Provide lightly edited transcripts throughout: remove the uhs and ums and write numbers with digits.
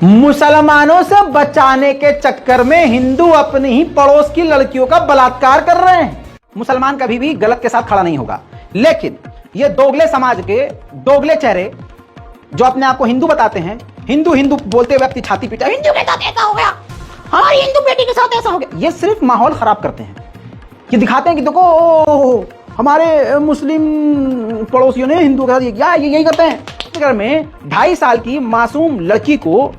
मुसलमानों से बचाने के चक्कर में हिंदू अपनी ही पड़ोस की लड़कियों का बलात्कार कर रहे हैं। मुसलमान कभी भी गलत के साथ खड़ा नहीं होगा, लेकिन ये दोगले समाज के दोगले चेहरे जो अपने आप को हिंदू बताते हैं, हिंदू हिंदू बोलते हुए अपनी छाती पीटा, हिंदू के साथ ऐसा हो गया, हमारी हिंदू बेटी के साथ ऐसा हो गया, ये सिर्फ माहौल खराब करते हैं। कि दिखाते हैं कि देखो हमारे मुस्लिम पड़ोसियों ने हिंदू के साथ यही करते हैं। घर में 2.5 साल की मासूम लड़की को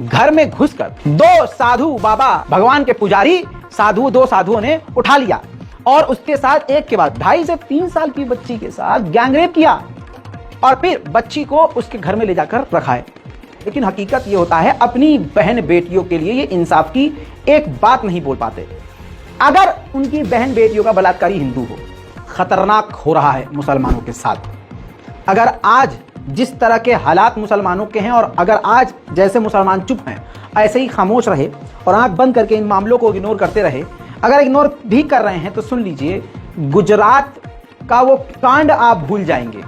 घर में घुसकर 2 साधु बाबा भगवान के पुजारी दो साधुओं ने उठा लिया और उसके साथ एक के बाद 2.5 से 3 साल की बच्ची के साथ गैंगरेप किया और फिर बच्ची को उसके घर में ले जाकर रखा है। लेकिन हकीकत ये होता है, अपनी बहन बेटियों के लिए ये इंसाफ की एक बात नहीं बोल पाते। अगर उनकी बहन बेटियों का बलात्कारी हिंदू हो, खतरनाक हो रहा है मुसलमानों के साथ। अगर आज जिस तरह के हालात मुसलमानों के हैं और अगर आज जैसे मुसलमान चुप हैं, ऐसे ही खामोश रहे और आंख बंद करके इन मामलों को इग्नोर करते रहे, अगर इग्नोर भी कर रहे हैं तो सुन लीजिए, गुजरात का वो कांड आप भूल जाएंगे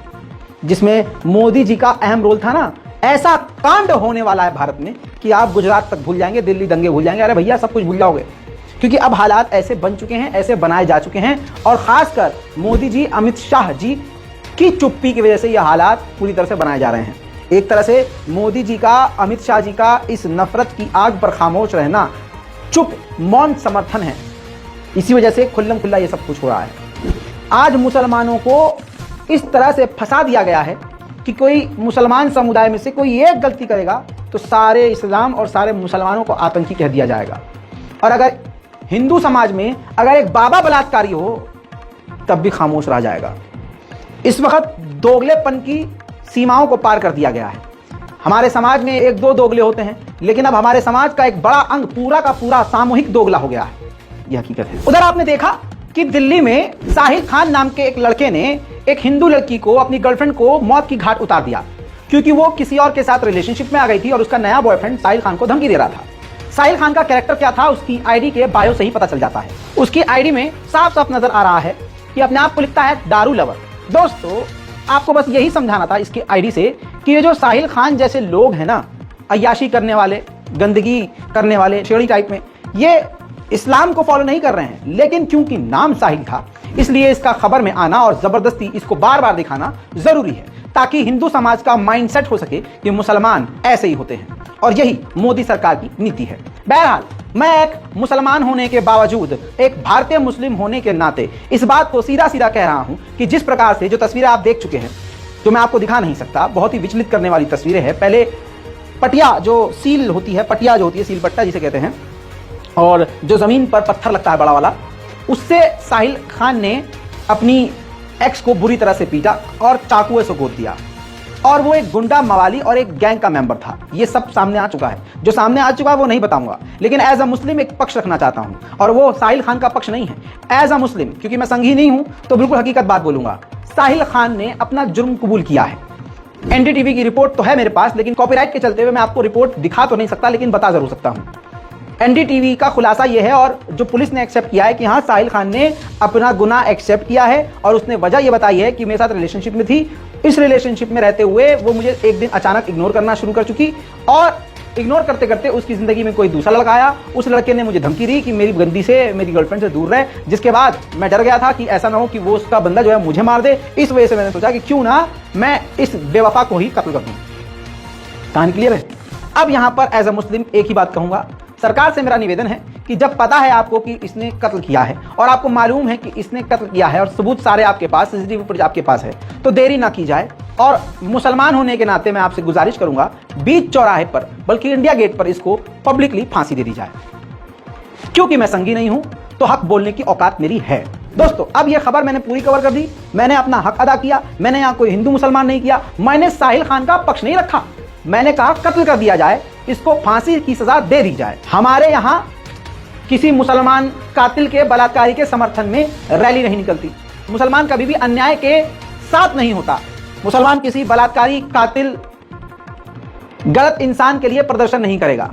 जिसमें मोदी जी का अहम रोल था ना। ऐसा कांड होने वाला है भारत में कि आप गुजरात तक भूल जाएंगे, दिल्ली दंगे भूल जाएंगे। अरे भैया सब कुछ भूल जाओगे, क्योंकि अब हालात ऐसे बन चुके हैं, ऐसे बनाए जा चुके हैं और खासकर मोदी जी, अमित शाह जी की चुप्पी की वजह से यह हालात पूरी तरह से बनाए जा रहे हैं। एक तरह से मोदी जी का, अमित शाह जी का इस नफरत की आग पर खामोश रहना, चुप मौन समर्थन है। इसी वजह से खुल्लम खुल्ला ये सब कुछ हो रहा है। आज मुसलमानों को इस तरह से फंसा दिया गया है कि कोई मुसलमान समुदाय में से कोई एक गलती करेगा तो सारे इस्लाम और सारे मुसलमानों को आतंकी कह दिया जाएगा। और अगर हिंदू समाज में अगर एक बाबा बलात्कारी हो तब भी खामोश रह जाएगा। इस वक्त दोगलेपन की सीमाओं को पार कर दिया गया है। हमारे समाज में 1-2 दोगले होते हैं, लेकिन अब हमारे समाज का एक बड़ा अंग पूरा का पूरा सामूहिक दोगला हो गया है। यह हकीकत है। उधर आपने देखा कि दिल्ली में साहिल खान नाम के एक लड़के ने एक हिंदू लड़की को, अपनी गर्लफ्रेंड को मौत की घाट उतार दिया क्योंकि वो किसी और के साथ रिलेशनशिप में आ गई थी और उसका नया बॉयफ्रेंड साहिल खान को धमकी दे रहा था। साहिल खान का कैरेक्टर क्या था, उसकी आईडी के बायो से ही पता चल जाता है। उसकी आईडी में साफ साफ नजर आ रहा है कि अपने आप को लिखता है दारू लवर। दोस्तों, आपको बस यही समझाना था इसकी आईडी से कि ये जो साहिल खान जैसे लोग हैं ना, अय्याशी करने वाले, गंदगी करने वाले, शेड़ी टाइप में, ये इस्लाम को फॉलो नहीं कर रहे हैं, लेकिन क्योंकि नाम साहिल था इसलिए इसका खबर में आना और जबरदस्ती इसको बार बार दिखाना जरूरी है ताकि हिंदू समाज का माइंडसेट हो सके कि मुसलमान ऐसे ही होते हैं और यही मोदी सरकार की नीति है। बहरहाल, मैं एक मुसलमान होने के बावजूद, एक भारतीय मुस्लिम होने के नाते इस बात को सीधा सीधा कह रहा हूं कि जिस प्रकार से जो तस्वीरें आप देख चुके हैं, जो मैं आपको दिखा नहीं सकता, बहुत ही विचलित करने वाली तस्वीरें हैं। पहले पटिया जो सील होती है, पटिया जो होती है, सील पट्टा जिसे कहते हैं, और जो जमीन पर पत्थर लगता है बड़ा वाला, उससे साहिल खान ने अपनी एक्स को बुरी तरह से पीटा और चाकुए से गोद दिया और वो एक गुंडा मवाली और एक गैंग का मेंबर था। ये सब सामने आ चुका है। जो सामने आ चुका है वो नहीं बताऊंगा, लेकिन एज अ मुस्लिम एक पक्ष रखना चाहता हूं और वो साहिल खान का पक्ष नहीं है। एज अ मुस्लिम, क्योंकि मैं संघी नहीं हूं तो बिल्कुल हकीकत बात बोलूंगा। साहिल खान ने अपना जुर्म कबूल किया है। एनडीटीवी की रिपोर्ट तो है मेरे पास, लेकिन कॉपीराइट के चलते हुए मैं आपको रिपोर्ट दिखा तो नहीं सकता, लेकिन बता जरूर सकता हूं। एनडीटीवी का खुलासा यह है और जो पुलिस ने एक्सेप्ट किया है कि हाँ, साहिल खान ने अपना गुनाह एक्सेप्ट किया है और उसने वजह यह बताई है कि मेरे साथ रिलेशनशिप में थी। इस रिलेशनशिप में रहते हुए वो मुझे एक दिन अचानक इग्नोर करना शुरू कर चुकी और इग्नोर करते करते उसकी जिंदगी में कोई दूसरा लड़का आया। उस लड़के ने मुझे धमकी दी कि मेरी गंदी से, मेरी गर्लफ्रेंड से दूर रहे, जिसके बाद मैं डर गया था कि ऐसा ना हो कि वो उसका बंदा जो है मुझे मार दे। इस वजह से मैंने सोचा कि क्यों ना मैं इस बेवफा को ही कत्ल कर दूं। कहानी क्लियर है। अब यहां पर एज अ मुस्लिम एक ही बात कहूंगा, सरकार से मेरा निवेदन है कि जब पता है आपको कि इसने कत्ल किया है और आपको मालूम है कि इसने कत्ल किया है और सबूत सारे आपके पास, सीसीटीवी फुटेज आपके पास है, तो देरी ना की जाए। और मुसलमान होने के नाते मैं आपसे गुजारिश करूंगा, बीच चौराहे पर, बल्कि इंडिया गेट पर इसको पब्लिकली फांसी दे दी जाए। क्योंकि मैं संघी नहीं हूं तो हक बोलने की औकात मेरी है। दोस्तों, अब यह खबर मैंने पूरी कवर कर दी। मैंने अपना हक अदा किया। मैंने यहां कोई हिंदू मुसलमान नहीं किया। मैंने साहिल खान का पक्ष नहीं रखा। मैंने कहा कत्ल कर दिया जाए, इसको फांसी की सजा दे दी जाए। हमारे यहां किसी मुसलमान कातिल के, बलात्कारी के समर्थन में रैली नहीं निकलती। मुसलमान कभी भी अन्याय के साथ नहीं होता। मुसलमान किसी बलात्कारी, कातिल, गलत इंसान के लिए प्रदर्शन नहीं करेगा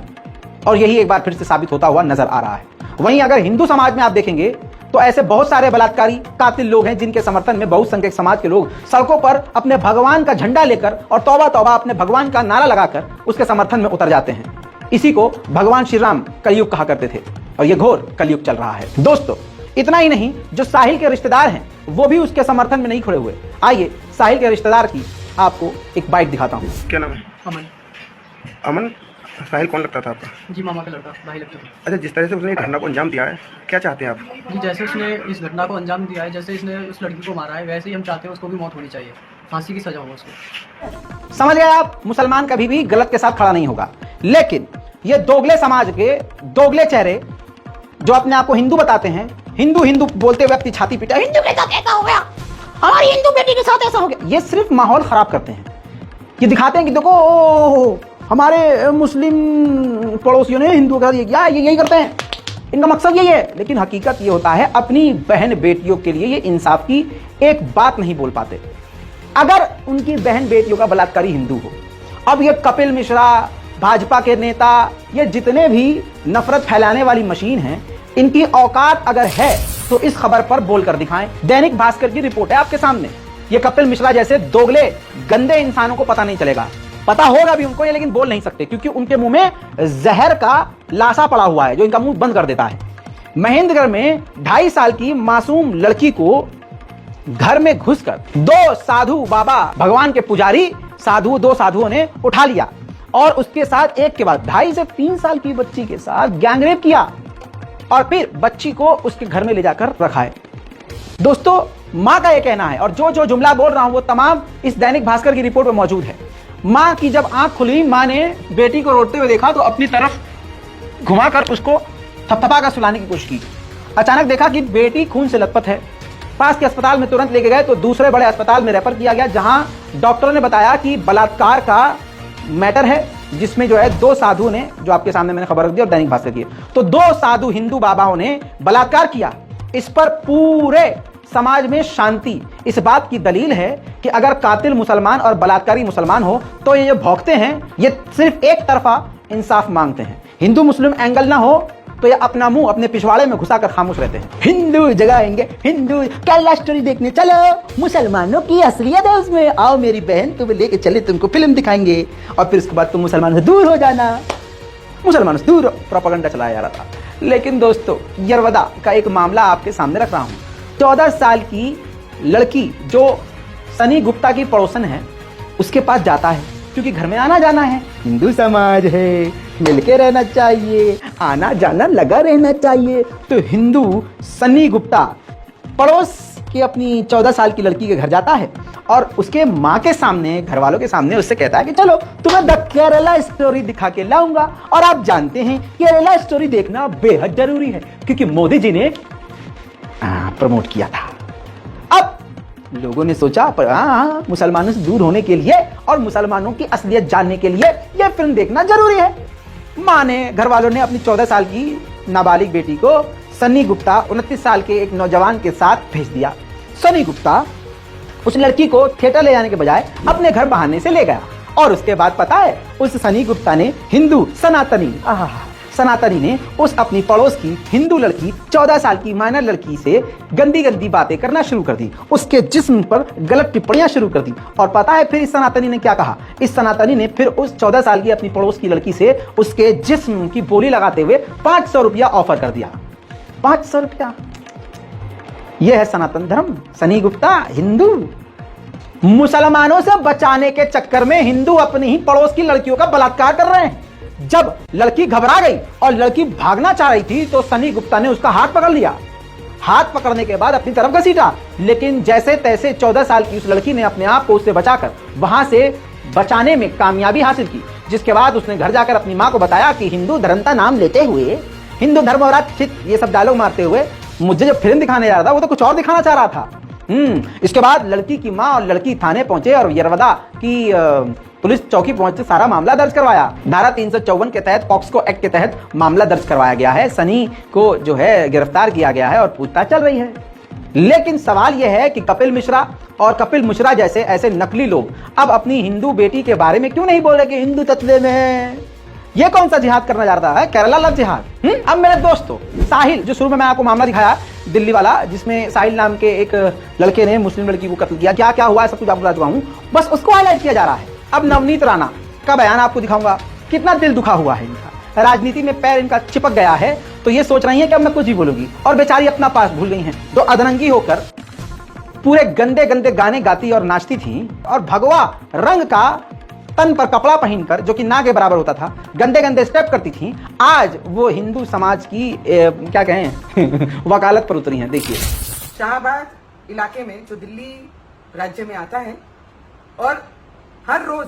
और यही एक बार फिर से साबित होता हुआ नजर आ रहा है। वहीं अगर हिंदू समाज में आप देखेंगे तो ऐसे बहुत सारे बलात्कारी कातिल लोग हैं जिनके समर्थन में बहुसंख्यक समाज के लोग सड़कों पर अपने भगवान का झंडा लेकर और तौबा तौबा अपने भगवान का नारा लगाकर उसके समर्थन में उतर जाते हैं। इसी को भगवान श्री राम कलयुग कहा करते थे और यह घोर कलयुग चल रहा है। दोस्तों, इतना ही नहीं, जो साहिल के रिश्तेदार हैं वो भी उसके समर्थन में नहीं खड़े हुए। आइए साहिल के रिश्तेदार की आपको एक बाइट दिखाता हूँ। क्या नाम है? अमन। अमन, साहिल कौन लगता था आपका? जी, मामा का लड़का, भाई लगता था। अच्छा, जिस तरह से उसने घटना को अंजाम दिया है, क्या चाहते हैं आप? जी, जैसे उसने इस घटना को अंजाम दिया है, जैसे इसने उस लड़की को मारा है, वैसे ही हम चाहते हैं उसको भी मौत होनी चाहिए, फांसी की सजा हो उसको। समझ गए आप? मुसलमान कभी भी गलत के साथ खड़ा नहीं होगा, लेकिन ये दोगले समाज के दोगले चेहरे जो अपने आप को हिंदू बताते हैं, हिंदू हिंदू बोलते हुए अपनी छाती पीटा, हिंदू के साथ ऐसा हो गया, हमारी हिंदू बेटी के साथ ऐसा हो गया, ये सिर्फ माहौल खराब करते हैं। ये दिखाते हैं कि देखो हमारे मुस्लिम पड़ोसियों ने हिंदू का ये किया, ये यही करते हैं, इनका मकसद यही है। लेकिन हकीकत ये होता है, अपनी बहन बेटियों के लिए ये इंसाफ की एक बात नहीं बोल पाते। अगर उनकी बहन बेटियों का बलात्कारी हिंदू हो, अब ये कपिल मिश्रा, भाजपा के नेता, ये जितने भी नफरत फैलाने वाली मशीन हैं, इनकी औकात अगर है तो इस खबर पर बोलकर दिखाएं। दैनिक भास्कर की रिपोर्ट है आपके सामने। ये कपिल मिश्रा जैसे दोगले गंदे इंसानों को पता नहीं चलेगा, पता होगा भी उनको ये, लेकिन बोल नहीं सकते क्योंकि उनके मुंह में जहर का लाशा पड़ा हुआ है जो इनका मुंह बंद कर देता है। महेंद्रगढ़ में 2.5 साल की मासूम लड़की को घर में घुसकर 2 साधु बाबा, भगवान के पुजारी साधु, 2 साधुओं ने उठा लिया और उसके साथ एक के बाद 2.5 से 3 साल की बच्ची के साथ गैंगरेप किया और फिर बच्ची को उसके घर में ले जाकर रखा है। दोस्तों, मां का यह कहना है और जो जुमला बोल रहा हूं वो तमाम इस दैनिक भास्कर की रिपोर्ट में मौजूद है। मां की जब आंख खुली, मां ने बेटी को रोते हुए देखा तो अपनी तरफ घुमाकर उसको थपथपा कर सुलाने की कोशिश की। अचानक देखा कि बेटी खून से लथपथ है। पास के अस्पताल में तुरंत लेके गए तो दूसरे बड़े अस्पताल में रेफर किया गया, जहां डॉक्टरों ने बताया कि बलात्कार का मैटर है, जिसमें जो है 2 साधुओं ने, जो आपके सामने मैंने खबर रख दी और दैनिक भास्कर की, तो 2 साधु हिंदू बाबाओं ने बलात्कार किया। इस पर पूरे समाज में शांति। इस बात की दलील है कि अगर कातिल मुसलमान और बलात्कारी मुसलमान हो तो ये भौंकते हैं, ये सिर्फ एक तरफा इंसाफ मांगते हैं। हिंदू मुस्लिम एंगल ना हो तो ये अपना मुंह अपने पिछवाड़े में घुसाकर खामोश रहते हैं। हिंदू जगाएंगे, हिंदू कैलाश स्टोरी देखने चलो, मुसलमानों की असलियत है उसमें, आओ मेरी बहन तुम्हें लेके चले, तुमको फिल्म दिखाएंगे और फिर उसके बाद तुम मुसलमानों से दूर हो जाना। मुसलमानों से दूर प्रोपेगेंडा चलाया जा रहा था। लेकिन दोस्तों, यरवदा का एक मामला आपके सामने रख रहा हूं। 14 साल की लड़की जो सनी गुप्ता की पड़ोसन है, उसके पास जाता है क्योंकि घर में आना जाना है, हिंदू समाज है, मिलके रहना चाहिए, आना जाना लगा रहना चाहिए। तो हिंदू सनी गुप्ता पड़ोस की अपनी 14 साल की लड़की के घर जाता है और उसके माँ के सामने, घर वालों के सामने उससे कहता है कि चलो तुम्हें द केरला स्टोरी दिखा के लाऊंगा। और आप जानते हैं केरला स्टोरी देखना बेहद जरूरी है क्योंकि मोदी जी ने प्रमोट किया था। अब लोगों ने सोचा मुसलमानों से दूर होने के लिए और मुसलमानों की असलियत जानने के लिए यह फिल्म देखना जरूरी है। माँ ने, घर वालों ने अपनी 14 साल की नाबालिग बेटी को सनी गुप्ता 29 साल के एक नौजवान के साथ भेज दिया। सनी गुप्ता उस लड़की को थिएटर ले जाने के बजाय अपने घर बहाने से ले गया और उसके बाद पता है उस सनी गुप्ता ने हिंदू सनातनी ने उस अपनी पड़ोस की हिंदू लड़की 14 साल की माइनर लड़की से गंदी गंदी बातें करना शुरू कर दी, उसके जिस्म पर गलत टिप्पणियां शुरू कर दी। और पता है फिर इस सनातनी ने क्या कहा? इस सनातनी ने फिर उस 14 साल की अपनी पड़ोस की लड़की से उसके जिस्म की बोली लगाते हुए 500 रुपया ऑफर कर दिया। 500 रुपया, यह है सनातन धर्म। सनी गुप्ता हिंदू, मुसलमानों से बचाने के चक्कर में हिंदू अपनी ही पड़ोस की लड़कियों का बलात्कार कर रहे हैं। जब लड़की घबरा गई और लड़की भागना चाह रही थी तो सनी गुप्ता ने उसका हाथ पकड़ लिया। हाथ पकड़ने के बाद अपनी तरफ घसीटा, लेकिन जैसे तैसे 14 साल की उस लड़की ने अपने आप को उससे बचाकर वहां से बचाने में कामयाबी हासिल की। जिसके बाद उसने घर जाकर अपनी मां को बताया कि हिंदू धर्म का नाम लेते हुए, हिंदू धर्म और ये सब डायलॉग मारते हुए मुझे जो फिल्म दिखाने जा रहा था वो तो कुछ और दिखाना चाह रहा था। इसके बाद लड़की की मां और लड़की थाने पहुंचे और यरवदा की पुलिस चौकी पहुंचकर सारा मामला दर्ज करवाया। धारा 354 के तहत, पॉक्सो एक्ट के तहत मामला दर्ज करवाया गया है। सनी को जो है गिरफ्तार किया गया है और पूछताछ चल रही है। लेकिन सवाल यह है कि कपिल मिश्रा और कपिल मिश्रा जैसे ऐसे नकली लोग अब अपनी हिंदू बेटी के बारे में क्यों नहीं बोल रहे कि हिंदू तत्व में है, ये कौन सा जिहाद करना जा रहा है? केरला लव जिहाद। अब मेरे दोस्तों, साहिल, जो शुरू में मैं आपको मामला दिखाया दिल्ली वाला, जिसमें साहिल नाम के एक लड़के ने मुस्लिम लड़की को कत्ल किया, क्या क्या हुआ है सब कुछ आपको बता चुका हूं, बस उसको हाईलाइट किया जा रहा है। अब नवनीत राणा का बयान आपको दिखाऊंगा, कितना दिल दुखा हुआ है इनका, राजनीति में पैर इनका चिपक गया है, तो ये सोच रही है कि अब मैं कुछ भी बोलूंगी, और बेचारी अपना पास भूल गई हैं। तो अधरंगी होकर पूरे गंदे गंदे गाने गाती और नाचती थी, और भगवा रंग का तन पर कपड़ा पहनकर, जो कि ना के बराबर होता था, गंदे गंदे स्टेप करती थी। आज वो हिंदू समाज की क्या कहें वकालत पर उतरी हैं। देखिए, शाहबाद इलाके में जो दिल्ली राज्य में आता है, और हर रोज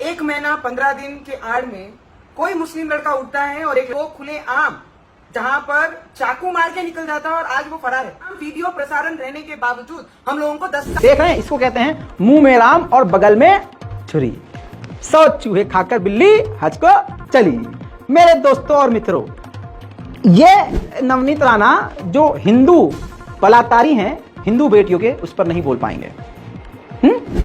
1 महीना 15 दिन के आड़ में कोई मुस्लिम लड़का उठता है और एक वो खुले आम जहां पर चाकू मार के निकल जाता है, और आज वो फरार है। वीडियो प्रसारण रहने के बावजूद हम लोगों को देख रहे हैं, इसको कहते हैं मुंह में राम और बगल में छुरी। 100 चूहे खाकर बिल्ली हज को चली। मेरे दोस्तों और मित्रों, ये नवनीत राणा जो हिंदू बलात्कारी हैं हिंदू बेटियों के, उस पर नहीं बोल पाएंगे।